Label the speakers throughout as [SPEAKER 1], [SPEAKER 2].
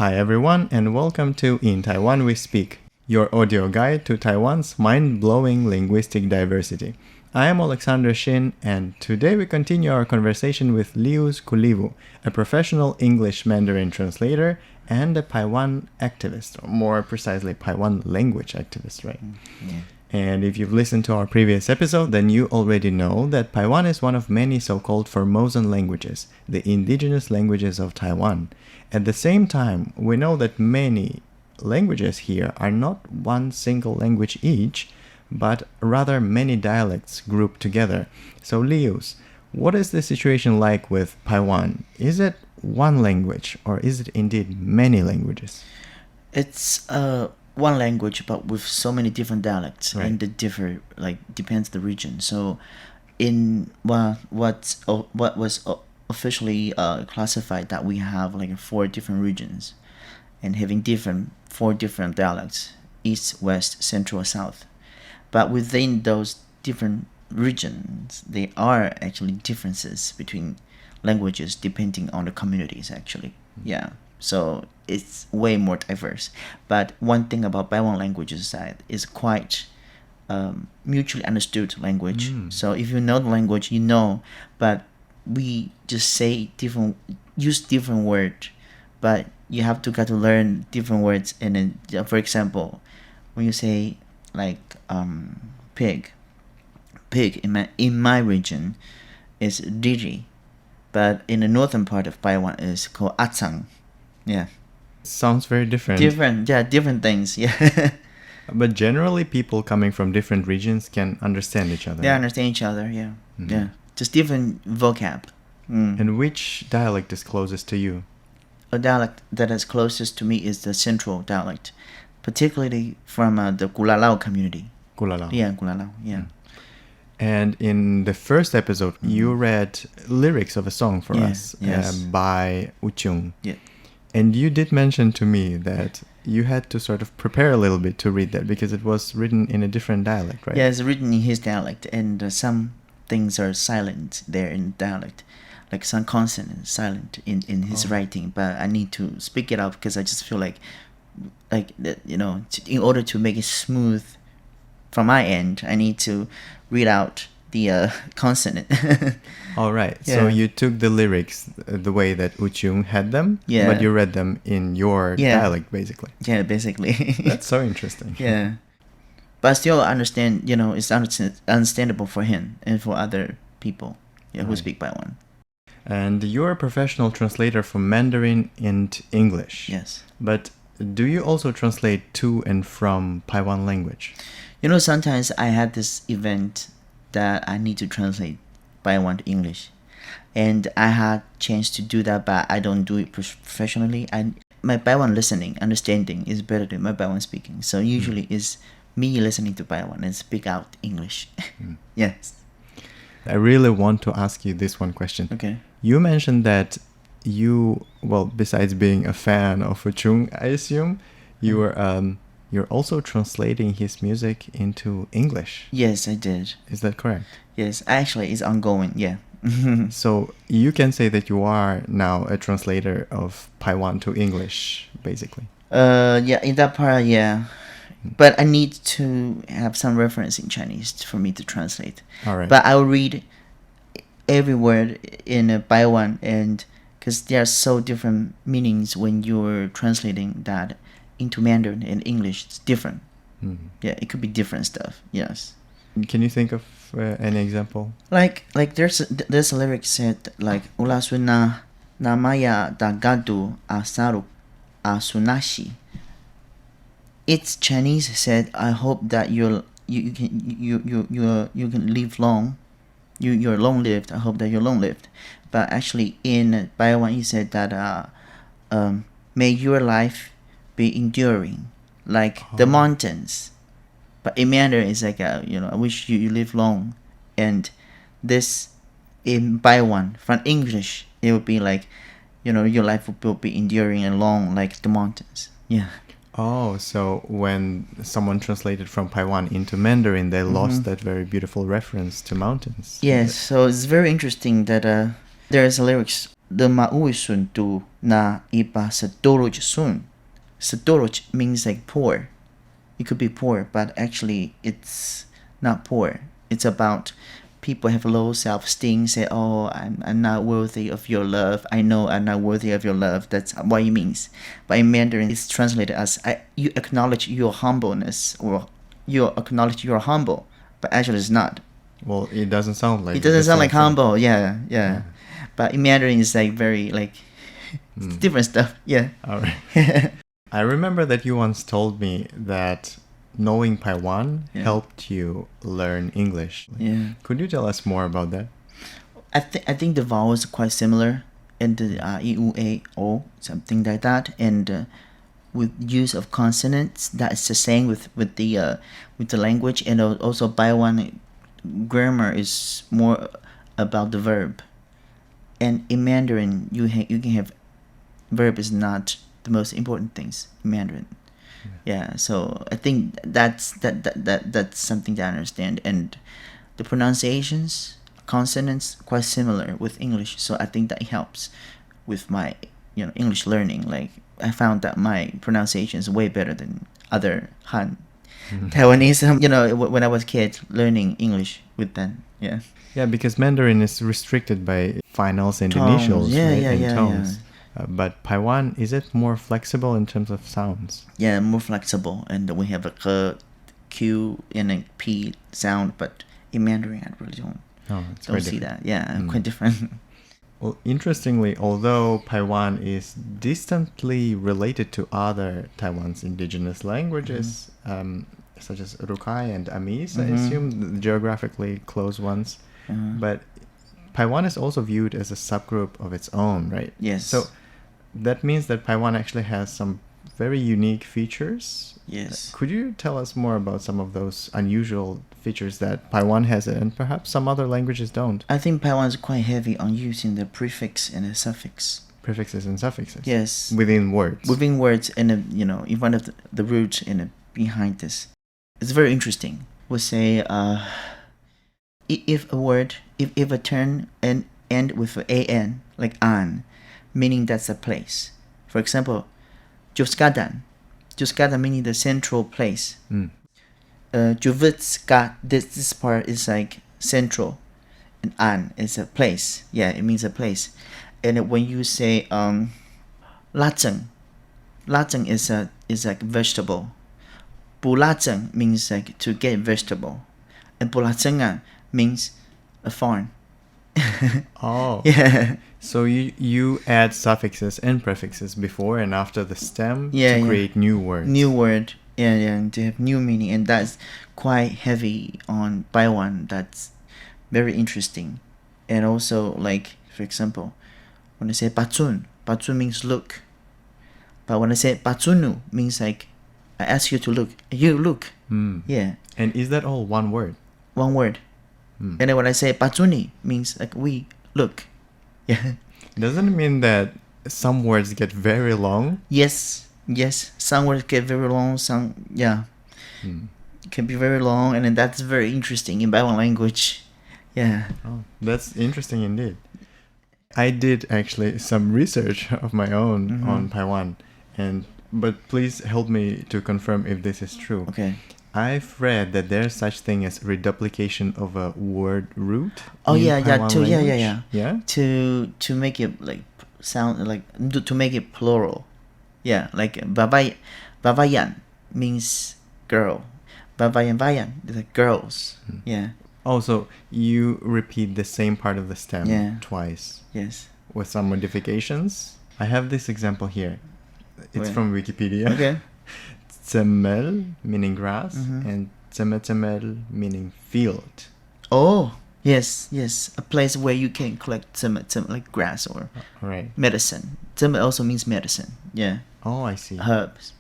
[SPEAKER 1] Hi everyone, and welcome to In Taiwan We Speak, your audio guide to Taiwan's mind-blowing linguistic diversity. I am Alexander Shin, and today we continue our conversation with Ljius Kulivu, a professional English Mandarin translator and a Paiwan activist, or more precisely, Paiwan language activist, right?
[SPEAKER 2] Yeah.
[SPEAKER 1] And if you've listened to our previous episode, then you already know that Paiwan is one of many so-called Formosan languages, the indigenous languages of Taiwan. At the same time, we know that many languages here are not one single language each, but rather many dialects grouped together. So Ljius, what is the situation like with Paiwan? Is it one language or is it indeed many languages?
[SPEAKER 2] It's one language, but with so many different dialects,
[SPEAKER 1] Right.
[SPEAKER 2] and they differ, depends the region. So, in what was officially classified, that we have four different regions, and having four different dialects: east, west, central, south. But within those different regions, there are actually differences between languages depending on the communities. Actually, yeah. So it's way more diverse. But one thing about Paiwan language is that it's quite mutually understood language. So if you know the language, you know. But we just use different words. But you have to get to learn different words. And then, for example, when you say pig in my region is Rti, but in the northern part of Paiwan is called Atsang. Yeah.
[SPEAKER 1] Sounds very different.
[SPEAKER 2] Different things. Yeah.
[SPEAKER 1] But generally, people coming from different regions can understand each other.
[SPEAKER 2] They understand each other. Yeah.
[SPEAKER 1] Mhm.
[SPEAKER 2] Yeah. Just different vocab.
[SPEAKER 1] And which dialect is closest to you?
[SPEAKER 2] A dialect that is closest to me is the central dialect, particularly from the Kulalao community.
[SPEAKER 1] Kulalao.
[SPEAKER 2] Yeah, Kulalao. Yeah.
[SPEAKER 1] And in the first episode, you read lyrics of a song for us
[SPEAKER 2] Yes.
[SPEAKER 1] by Uchung.
[SPEAKER 2] Yeah.
[SPEAKER 1] And you did mention to me that you had to sort of prepare a little bit to read that because it was written in a different dialect, right?
[SPEAKER 2] Yeah, it's written in his dialect, and some things are silent there in dialect. Like some consonant is silent in his writing, but I need to speak it out because I just feel like in order to make it smooth from my end, I need to read out the consonant.
[SPEAKER 1] All right.
[SPEAKER 2] Yeah.
[SPEAKER 1] So you took the lyrics the way that Uchung had them,
[SPEAKER 2] Yeah.
[SPEAKER 1] but you read them in your
[SPEAKER 2] Yeah.
[SPEAKER 1] dialect, basically.
[SPEAKER 2] Yeah, basically.
[SPEAKER 1] That's so interesting.
[SPEAKER 2] Yeah. But I still understand, it's understandable for him and for other people who
[SPEAKER 1] Right.
[SPEAKER 2] speak Paiwan.
[SPEAKER 1] And you're a professional translator from Mandarin and English.
[SPEAKER 2] Yes.
[SPEAKER 1] But do you also translate to and from Paiwan language?
[SPEAKER 2] Sometimes I had this event that I need to translate Paiwan to English. And I had chance to do that, but I don't do it professionally. My Paiwan understanding is better than my Paiwan speaking. So usually it's me listening to Paiwan and speak out English. Yes.
[SPEAKER 1] I really want to ask you this one question.
[SPEAKER 2] Okay.
[SPEAKER 1] You mentioned that besides being a fan of Uchung, I assume, you're also translating his music into English.
[SPEAKER 2] Yes, I did.
[SPEAKER 1] Is that correct?
[SPEAKER 2] Yes, actually it's ongoing. Yeah.
[SPEAKER 1] So you can say that you are now a translator of Paiwan to English, basically.
[SPEAKER 2] Yeah, in that part, yeah. But I need to have some reference in Chinese for me to translate.
[SPEAKER 1] All right.
[SPEAKER 2] But I'll read every word in Paiwan, and because there are so different meanings when you're translating that into Mandarin and English, it's different. Yeah, it could be different stuff. Yes.
[SPEAKER 1] Can you think of any example?
[SPEAKER 2] Like there's a lyric said like Ula suna namaya da gadu asaru asunashi. It's Chinese said, I hope that you can live long. You're long lived. I hope that you're long lived. But actually in Paiwan he said that may your life be enduring like the mountains. But in Mandarin it's like I wish you live long. And this in Paiwan from English it would be like your life will be enduring and long like the mountains. Yeah.
[SPEAKER 1] Oh, so when someone translated from Paiwan into Mandarin, they lost that very beautiful reference to mountains.
[SPEAKER 2] Yes, so it's very interesting that there is a lyrics. The ma'ui sun tu na iba seturuj sun. Seturuj means like poor. It could be poor, but actually it's not poor. It's about people have low self-esteem, say, oh, I'm not worthy of your love. I know I'm not worthy of your love. That's what it means. But in Mandarin, it's translated as you acknowledge your humbleness, or you acknowledge you're humble, but actually it's not.
[SPEAKER 1] Well, it doesn't sound like
[SPEAKER 2] It doesn't
[SPEAKER 1] the
[SPEAKER 2] sound
[SPEAKER 1] same
[SPEAKER 2] like
[SPEAKER 1] thing.
[SPEAKER 2] humble, yeah. But in Mandarin, it's like very like it's different stuff, yeah.
[SPEAKER 1] All right. I remember that you once told me that knowing Paiwan helped you learn English.
[SPEAKER 2] Yeah.
[SPEAKER 1] Could you tell us more about that?
[SPEAKER 2] I think the vowels are quite similar, and the I, U, A, O, something like that, and with use of consonants, that's the same with the language, and also Paiwan grammar is more about the verb, and in Mandarin you can have verb is not the most important things in Mandarin. Yeah, so I think that's something to understand, and the pronunciations, consonants, quite similar with English. So I think that helps with my English learning. Like I found that my pronunciation is way better than other Han Taiwanese. When I was a kid learning English with them. Yeah.
[SPEAKER 1] Yeah, because Mandarin is restricted by finals and
[SPEAKER 2] Tones,
[SPEAKER 1] initials,
[SPEAKER 2] yeah,
[SPEAKER 1] right?
[SPEAKER 2] yeah,
[SPEAKER 1] and
[SPEAKER 2] yeah,
[SPEAKER 1] tones. But Paiwan, is it more flexible in terms of sounds?
[SPEAKER 2] Yeah, more flexible, and we have a K, Q, and a P sound, but in Mandarin I really don't see
[SPEAKER 1] different.
[SPEAKER 2] that. Yeah, quite different.
[SPEAKER 1] Well, interestingly, although Paiwan is distantly related to other Taiwan's indigenous languages, such as Rukai and Amis, I assume the geographically close ones, but Paiwan is also viewed as a subgroup of its own, right?
[SPEAKER 2] Yes.
[SPEAKER 1] So that means that Paiwan actually has some very unique features.
[SPEAKER 2] Yes.
[SPEAKER 1] Could you tell us more about some of those unusual features that Paiwan has and perhaps some other languages don't?
[SPEAKER 2] I think Paiwan is quite heavy on using the prefix and the suffix.
[SPEAKER 1] Prefixes and suffixes.
[SPEAKER 2] Yes.
[SPEAKER 1] Within words.
[SPEAKER 2] Within words, and in front of the root and behind this. It's very interesting. We'll say if a word, if a term end with an, like an, meaning that's a place. For example, Juskadan meaning the central place. Juvitska, this part is like central, and an is a place. Yeah, it means a place. And when you say lajeng is like vegetable. Bulajeng means like to get vegetable, and bulajengan means a farm.
[SPEAKER 1] Oh.
[SPEAKER 2] Yeah.
[SPEAKER 1] So you add suffixes and prefixes before and after the stem
[SPEAKER 2] Yeah,
[SPEAKER 1] to
[SPEAKER 2] yeah.
[SPEAKER 1] create new words.
[SPEAKER 2] New word. Yeah, and to have new meaning, and that's quite heavy on Paiwan. That's very interesting. And also, like, for example, when I say patsun means look. But when I say patsunu, means like I ask you to look. You look. Yeah.
[SPEAKER 1] And is that all one word?
[SPEAKER 2] One word. And then when I say patsuni, means like we look. Yeah.
[SPEAKER 1] Doesn't it mean that some words get very long?
[SPEAKER 2] Yes. Some words get very long. Some can be very long, and then that's very interesting in Paiwan language. Yeah.
[SPEAKER 1] Oh, that's interesting indeed. I did actually some research of my own on Paiwan, but please help me to confirm if this is true.
[SPEAKER 2] Okay.
[SPEAKER 1] I've read that there's such thing as reduplication of a word root.
[SPEAKER 2] Oh
[SPEAKER 1] in
[SPEAKER 2] yeah,
[SPEAKER 1] Paiwan language.
[SPEAKER 2] yeah. To make it like sound like to make it plural. Yeah, like babayan means girl. Babayan is like girls. Yeah.
[SPEAKER 1] Also, you repeat the same part of the stem twice.
[SPEAKER 2] Yes.
[SPEAKER 1] With some modifications. I have this example here. It's
[SPEAKER 2] Where?
[SPEAKER 1] from Wikipedia.
[SPEAKER 2] Okay.
[SPEAKER 1] Tsemel, meaning grass, and tsemetemel, meaning field.
[SPEAKER 2] Oh, yes. A place where you can collect some like grass or
[SPEAKER 1] Right.
[SPEAKER 2] medicine. Tseme also means medicine. Yeah.
[SPEAKER 1] Oh, I see.
[SPEAKER 2] Herbs.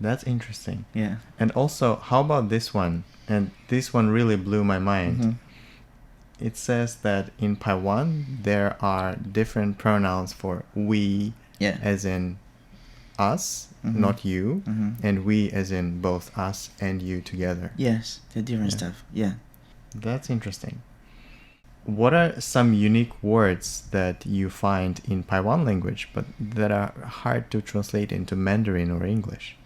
[SPEAKER 1] That's interesting.
[SPEAKER 2] Yeah.
[SPEAKER 1] And also, how about this one? And this one really blew my mind. It says that in Paiwan, there are different pronouns for we, as in us, not you, and we as in both us and you together.
[SPEAKER 2] Yes, the different stuff. Yeah.
[SPEAKER 1] That's interesting. what are some unique words that you find in Paiwan language, but that are hard to translate into Mandarin or English?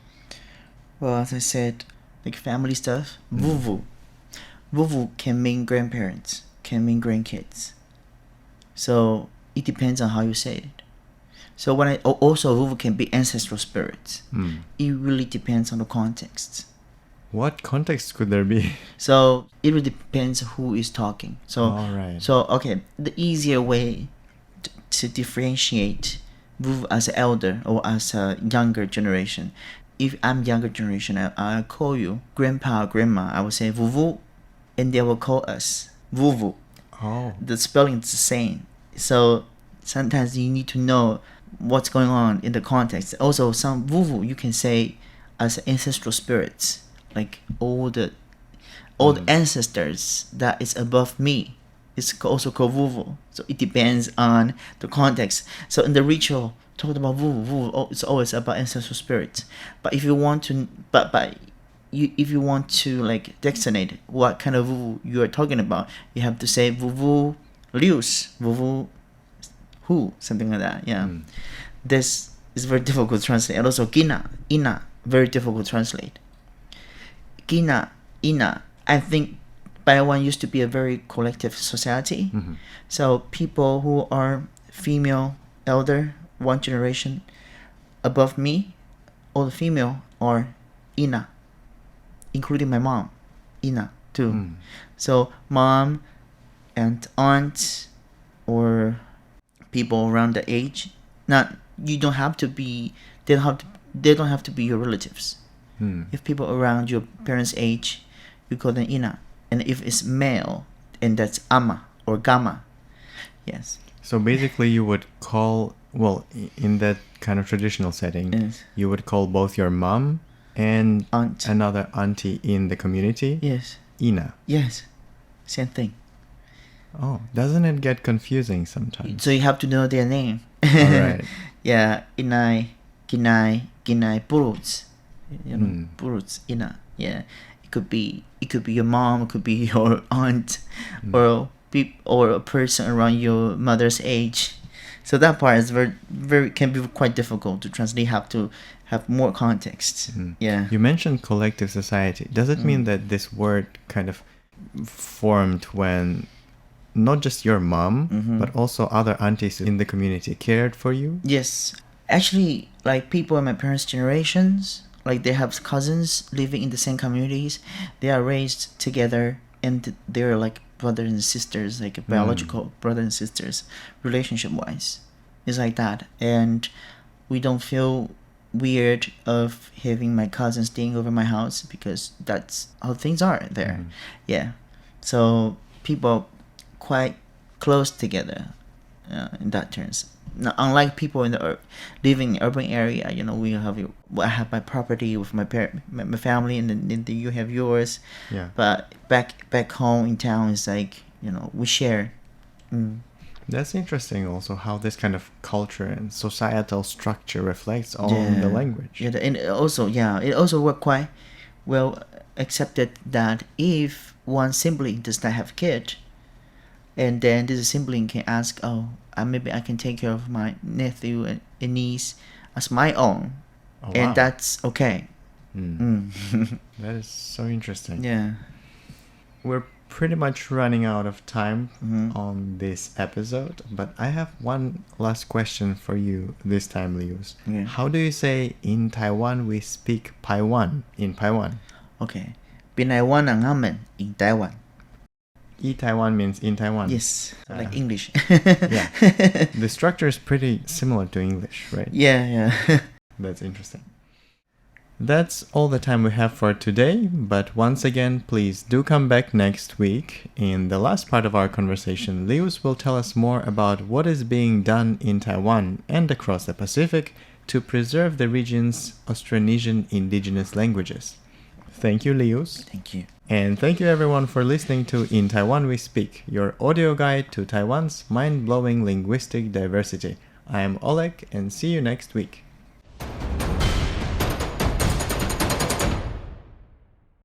[SPEAKER 2] Well, as I said, like family stuff, vuvu. Vuvu can mean grandparents, can mean grandkids. So it depends on how you say it. So also vuvu can be ancestral spirits. It really depends on the context.
[SPEAKER 1] What context could there be?
[SPEAKER 2] So it really depends who is talking. So
[SPEAKER 1] Alright.
[SPEAKER 2] So okay, the easier way to differentiate vuvu as an elder or as a younger generation. If I'm younger generation, I call you grandpa or grandma. I will say vuvu, and they will call us vuvu.
[SPEAKER 1] Oh.
[SPEAKER 2] The spelling is the same. So sometimes you need to know what's going on in the context. Also, some vuvu you can say as ancestral spirits, like all the ancestors that is above me. It's also called vuvu. So it depends on the context. So in the ritual, talking about vuvu, it's always about ancestral spirits. But if you want to, if you want to like designate what kind of vuvu you are talking about, you have to say vuvu Ljius, vuvu who, something like that. Yeah, this is very difficult to translate. And also gina, ina, very difficult to translate. Gina, ina. I think Paiwan used to be a very collective society. So people who are female elder, one generation above me, all the female are ina, including my mom, ina too. So mom and aunt or people around the age, they don't have to be your relatives. If people around your parents' age, you call them ina. And if it's male, and that's ama or gama. Yes.
[SPEAKER 1] So basically you would call, well, in that kind of traditional setting,
[SPEAKER 2] Yes.
[SPEAKER 1] you would call both your mom and
[SPEAKER 2] Aunt.
[SPEAKER 1] another auntie in the community
[SPEAKER 2] Yes.
[SPEAKER 1] ina.
[SPEAKER 2] Yes. Same thing.
[SPEAKER 1] Oh, doesn't it get confusing sometimes?
[SPEAKER 2] So you have to know their name.
[SPEAKER 1] Alright.
[SPEAKER 2] Yeah. Inai, ginai, puruts. You know, puruts, ina. Yeah. It could be your mom, it could be your aunt, or a person around your mother's age. So that part is very can be quite difficult to translate. You have to have more context. Yeah.
[SPEAKER 1] You mentioned collective society. Does it mean that this word kind of formed when not just your mom, but also other aunties in the community cared for you?
[SPEAKER 2] Yes. Actually, like people in my parents' generations, like they have cousins living in the same communities. They are raised together and they're like brothers and sisters, like biological brothers and sisters, relationship-wise. It's like that. And we don't feel weird of having my cousins staying over my house because that's how things are there. Yeah. So people quite close together in that terms. Now, unlike people in the living in urban area, you know, I have my property with my family, and then you have yours.
[SPEAKER 1] Yeah.
[SPEAKER 2] But back home in town, it's like, you know, we share.
[SPEAKER 1] That's interesting also how this kind of culture and societal structure reflects on the language.
[SPEAKER 2] Yeah, and it also worked quite well accepted that if one sibling does not have a kid, and then this sibling can ask, maybe I can take care of my nephew and niece as my own.
[SPEAKER 1] Oh,
[SPEAKER 2] And
[SPEAKER 1] wow.
[SPEAKER 2] that's okay.
[SPEAKER 1] That is so interesting.
[SPEAKER 2] Yeah.
[SPEAKER 1] We're pretty much running out of time on this episode, but I have one last question for you this time, Ljius.
[SPEAKER 2] Yeah.
[SPEAKER 1] How do you say in Taiwan we speak Paiwan in Paiwan?
[SPEAKER 2] Okay. Pinaiwan ang amin in Taiwan.
[SPEAKER 1] Taiwan means in Taiwan.
[SPEAKER 2] Yes. Like English.
[SPEAKER 1] Yeah. The structure is pretty similar to English, right?
[SPEAKER 2] Yeah.
[SPEAKER 1] That's interesting. That's all the time we have for today, but once again, please do come back next week. In the last part of our conversation, Ljius will tell us more about what is being done in Taiwan and across the Pacific to preserve the region's Austronesian indigenous languages. Thank you, Ljius.
[SPEAKER 2] Thank you.
[SPEAKER 1] And thank you everyone for listening to In Taiwan We Speak, your audio guide to Taiwan's mind-blowing linguistic diversity. I am Oleg and see you next week.